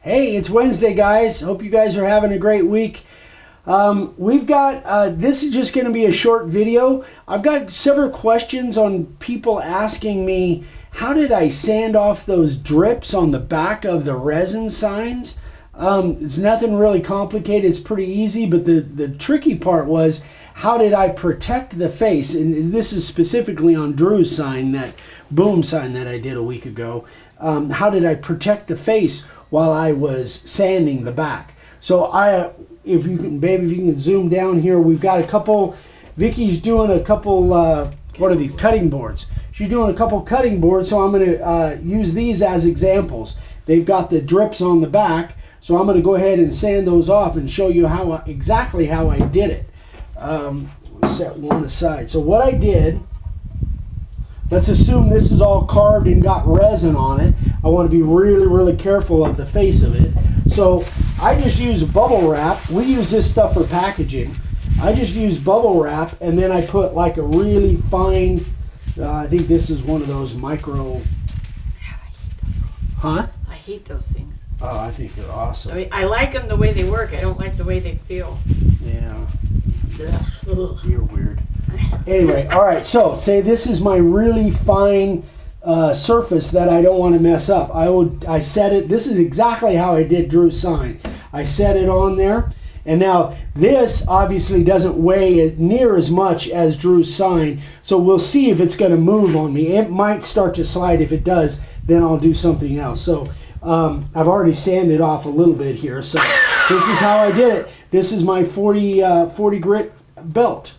Hey, it's Wednesday, guys. Hope you guys are having a great week. We've got, this is just going to be a short video. I've got several questions on people asking me, how did I sand off those drips on the back of the resin signs? It's nothing really complicated. It's pretty easy, but the tricky part was, how did I protect the face? And this is specifically on Drew's sign, that boom sign that I did a week ago. How did I protect the face while I was sanding the back? So if you can, baby, if you can zoom down here, we've got a couple. Vicky's doing a couple. What are these? Cutting boards. She's doing a couple cutting boards, so I'm going to use these as examples. They've got the drips on the back, so I'm going to go ahead and sand those off and show you exactly how I did it. Set one aside. So what I did. Let's assume this is all carved and got resin on it. I want to be really, really careful of the face of it. So I just use bubble wrap. We use this stuff for packaging. I just use bubble wrap, and then I put like a really fine, I think this is one of those micro. Huh? I hate those things. Oh, I think they're awesome. I mean, I like them the way they work. I don't like the way they feel. Yeah. Ugh. You're weird. Anyway, all right, so say this is my really fine surface that I don't want to mess up. I set it, this is exactly how I did Drew's sign. I set it on there, and now this obviously doesn't weigh near as much as Drew's sign, so we'll see if it's going to move on me. It might start to slide. If it does, then I'll do something else. So I've already sanded off a little bit here, so this is how I did it. This is my 40 grit belt.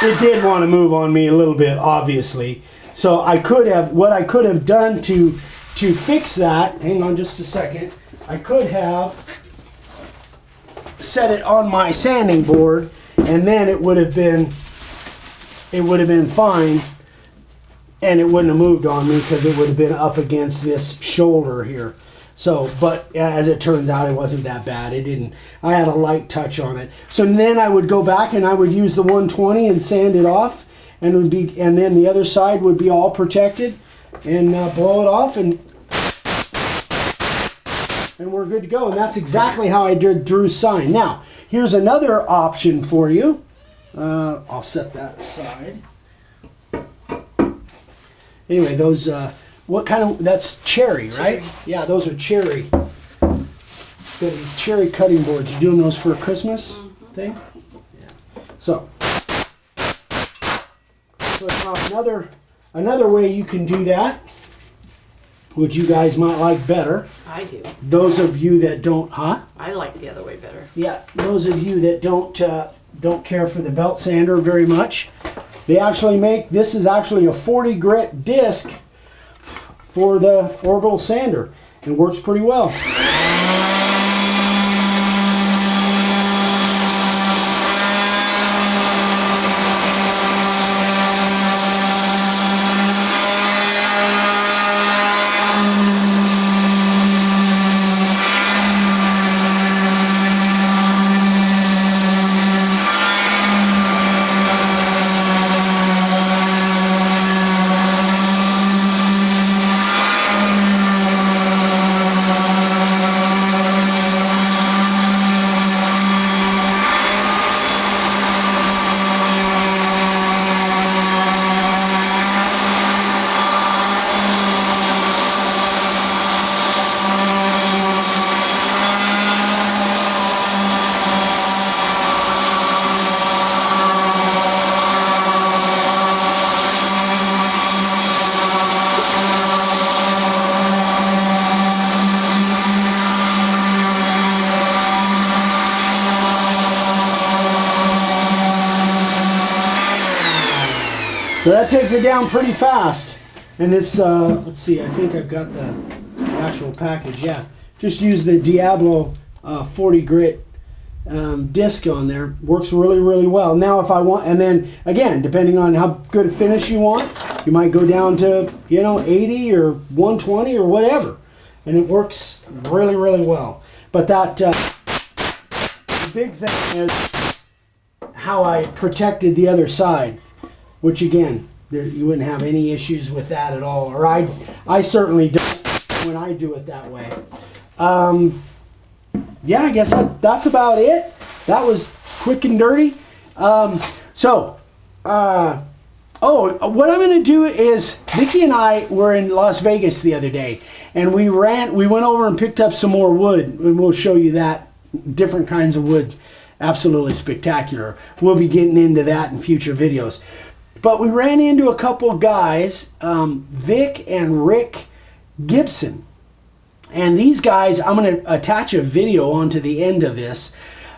It did want to move on me a little bit, obviously. So what I could have done to fix that, hang on just a second, I could have set it on my sanding board, and then it would have been fine, and it wouldn't have moved on me because it would have been up against this shoulder here. So, but as it turns out, it wasn't that bad. It didn't. I had a light touch on it. So then I would go back and I would use the 120 and sand it off, and then the other side would be all protected, and blow it off, and we're good to go. And that's exactly how I did Drew's sign. Now, here's another option for you. I'll set that aside. Anyway, those. What kind of, that's cherry, right? Cherry. Yeah, those are cherry. The cherry cutting boards. You doing those for a Christmas thing? Yeah. So another way you can do that, which you guys might like better. I do. Those of you that don't, huh? I like the other way better. Yeah, those of you that don't care for the belt sander very much, they actually make, this is actually a 40 grit disc for the orbital sander, and works pretty well. So that takes it down pretty fast. And it's, let's see, I think I've got the actual package. Yeah, just use the Diablo 40 grit disc on there. Works really, really well. Now if I want, and then again, depending on how good a finish you want, you might go down to, you know, 80 or 120 or whatever. And it works really, really well. But that, the big thing is how I protected the other side, which again, you wouldn't have any issues with that at all. Or I certainly don't when I do it that way. Yeah, I guess that's about it. That was quick and dirty. What I'm going to do is, Vicki and I were in Las Vegas the other day, and we went over and picked up some more wood, and we'll show you that, different kinds of wood. Absolutely spectacular. We'll be getting into that in future videos. But we ran into a couple guys, Vic and Rick Gibson. And these guys, I'm going to attach a video onto the end of this.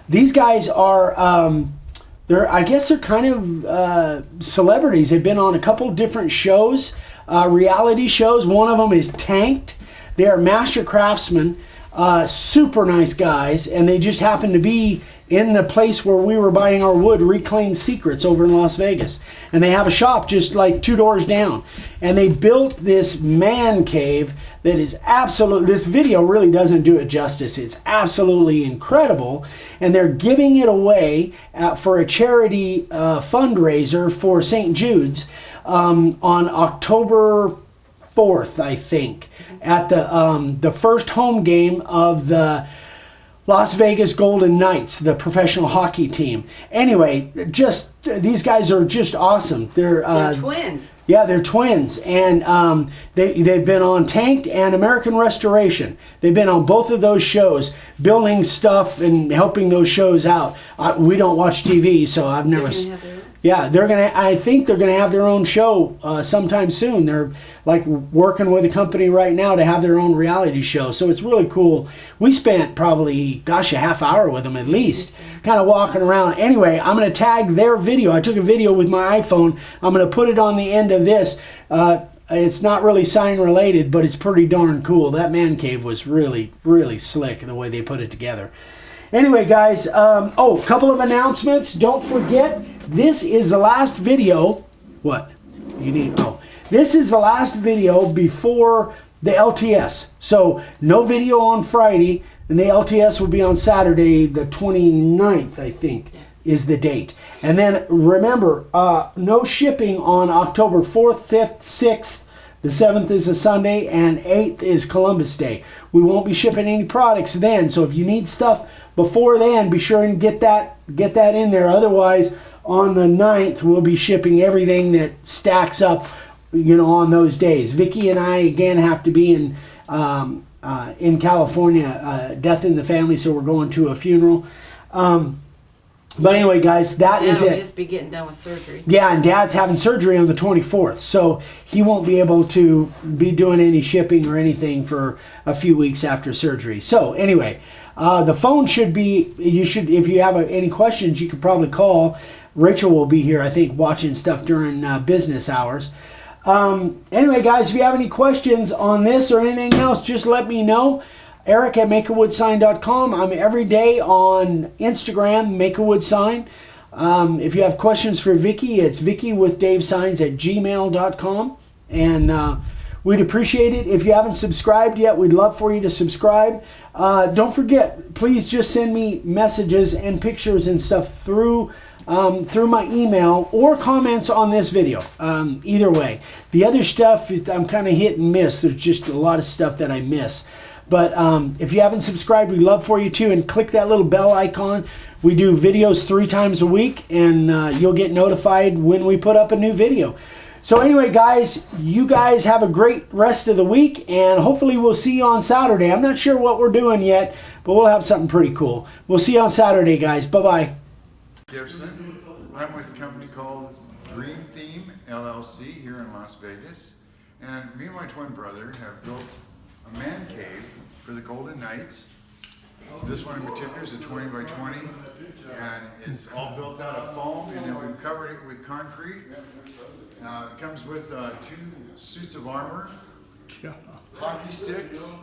These guys are, I guess they're kind of celebrities. They've been on a couple different shows, reality shows. One of them is Tanked. They are master craftsmen, super nice guys, and they just happen to be in the place where we were buying our wood, Reclaimed Secrets, over in Las Vegas. And they have a shop just like 2 doors down. And they built this man cave that is absolute. This video really doesn't do it justice. It's absolutely incredible. And they're giving it away for a charity fundraiser for St. Jude's on October 4th, I think, at the first home game of the Las Vegas Golden Knights, the professional hockey team. Anyway, just these guys are just awesome. They're twins. Yeah, they're twins, and they've been on Tanked and American Restoration. They've been on both of those shows, building stuff and helping those shows out. We don't watch TV, so I've never. Yeah, I think they're gonna have their own show sometime soon. They're like working with a company right now to have their own reality show. So it's really cool. We spent probably, a half hour with them at least, kind of walking around. Anyway, I'm gonna tag their video. I took a video with my iPhone. I'm gonna put it on the end of this. It's not really sign related, but it's pretty darn cool. That man cave was really, really slick the way they put it together. Anyway, guys, a couple of announcements. Don't forget, this is the last video. What? This is the last video before the LTS. So, no video on Friday, and the LTS will be on Saturday, the 29th, I think, is the date. And then, remember, no shipping on October 4th, 5th, 6th. The 7th is a Sunday, and 8th is Columbus Day. We won't be shipping any products then, so if you need stuff before then, be sure and get that in there. Otherwise, on the 9th, we'll be shipping everything that stacks up, on those days. Vicki and I, again, have to be in California, death in the family, so we're going to a funeral. But anyway, guys, that is it. Dad will just be getting done with surgery. Yeah, and Dad's having surgery on the 24th, so he won't be able to be doing any shipping or anything for a few weeks after surgery. So anyway, the phone should be, if you have any questions, you could probably call. Rachel will be here, I think, watching stuff during business hours. Anyway, guys, if you have any questions on this or anything else, just let me know. Eric at makeawoodsign.com. I'm every day on Instagram, makeawoodsign. If you have questions for Vicki, it's vickywithdavessigns@gmail.com. And we'd appreciate it. If you haven't subscribed yet, we'd love for you to subscribe. Don't forget, please just send me messages and pictures and stuff through my email or comments on this video. Either way. The other stuff, I'm kind of hit and miss. There's just a lot of stuff that I miss. But if you haven't subscribed, we'd love for you to, and click that little bell icon. We do videos 3 times a week, and you'll get notified when we put up a new video. So anyway, guys, you guys have a great rest of the week, and hopefully we'll see you on Saturday. I'm not sure what we're doing yet, but we'll have something pretty cool. We'll see you on Saturday, guys. Bye-bye. Gibson. I'm with a company called Dream Theme LLC here in Las Vegas, and me and my twin brother have built a man cave for the Golden Knights. This one in particular is a 20 by 20, and It's all built out of foam, and then we've covered it with concrete. It comes with 2 suits of armor, hockey sticks,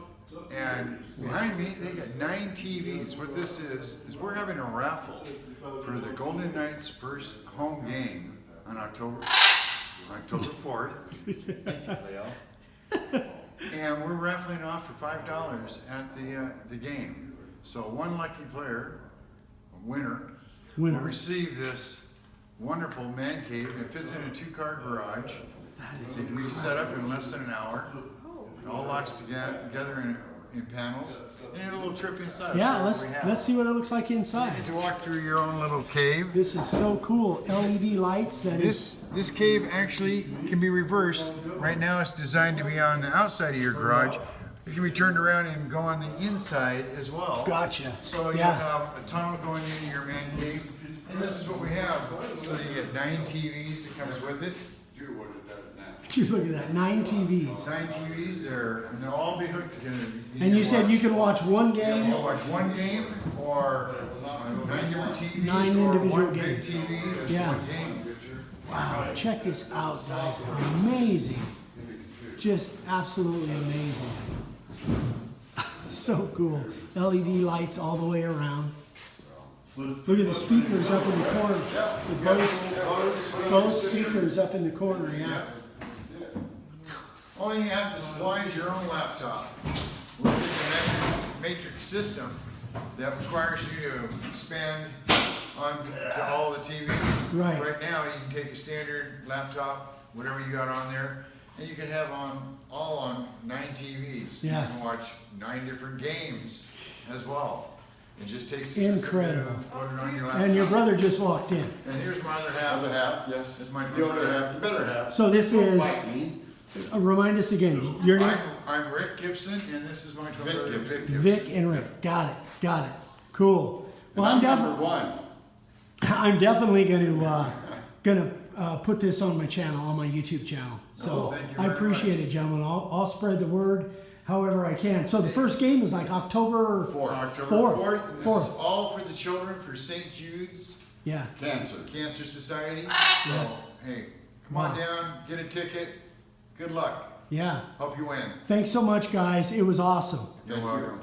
and behind me they got 9 TVs. What this is we're having a raffle for the Golden Knights' first home game on October 4th. Thank you, Cleo. And we're raffling off for $5 at the game. So one lucky player, a winner, will receive this wonderful man cave. It fits in a 2-car garage. It can be set up in less than an hour. It all locks together in panels. And a little trip inside. Yeah, let's see what it looks like inside. You get to walk through your own little cave. This is so cool. LED lights. This cave actually can be reversed. Right now it's designed to be on the outside of your garage. It can be turned around and go on the inside as well. Gotcha. So you have a tunnel going into your man cave. And this is what we have. So you get 9 TVs that comes with it. Look at that, 9 TVs. 9 TVs there, and they'll all be hooked together. And you said you can watch one game? You can watch one game, or 9 different TVs, 9 or individual one big games. TV as Yeah. one game. Wow, check this out, guys. Amazing. Just absolutely amazing. So cool. LED lights all the way around. Look at the speakers up in the corner. The Bose speakers up in the corner, yeah. All you have to supply is your own laptop. With a matrix system that requires you to expand to all the TVs. Right. Right now, you can take a standard laptop, whatever you got on there, and you can have all on 9 TVs. Yeah. You can watch 9 different games as well. It just takes a incredible. system to put it on your laptop. And your brother just walked in. And here's my other half. The half, yes. That's my other half, the better half. So this is, remind us again, your name? I'm Rick Gibson, and this is my twin brother, Vic Gibson. Vic and Rick. Got it. Cool. Well, I'm number 1. I'm definitely gonna put this on my channel, on my YouTube channel. So thank you I very appreciate much. it, gentlemen. I'll spread the word however I can. So the first game is like October 4th. October 4th. And this is all for the children for St. Jude's Yeah. Cancer Society. So, hey, come on down, get a ticket. Good luck. Yeah. Hope you win. Thanks so much, guys. It was awesome. You're welcome.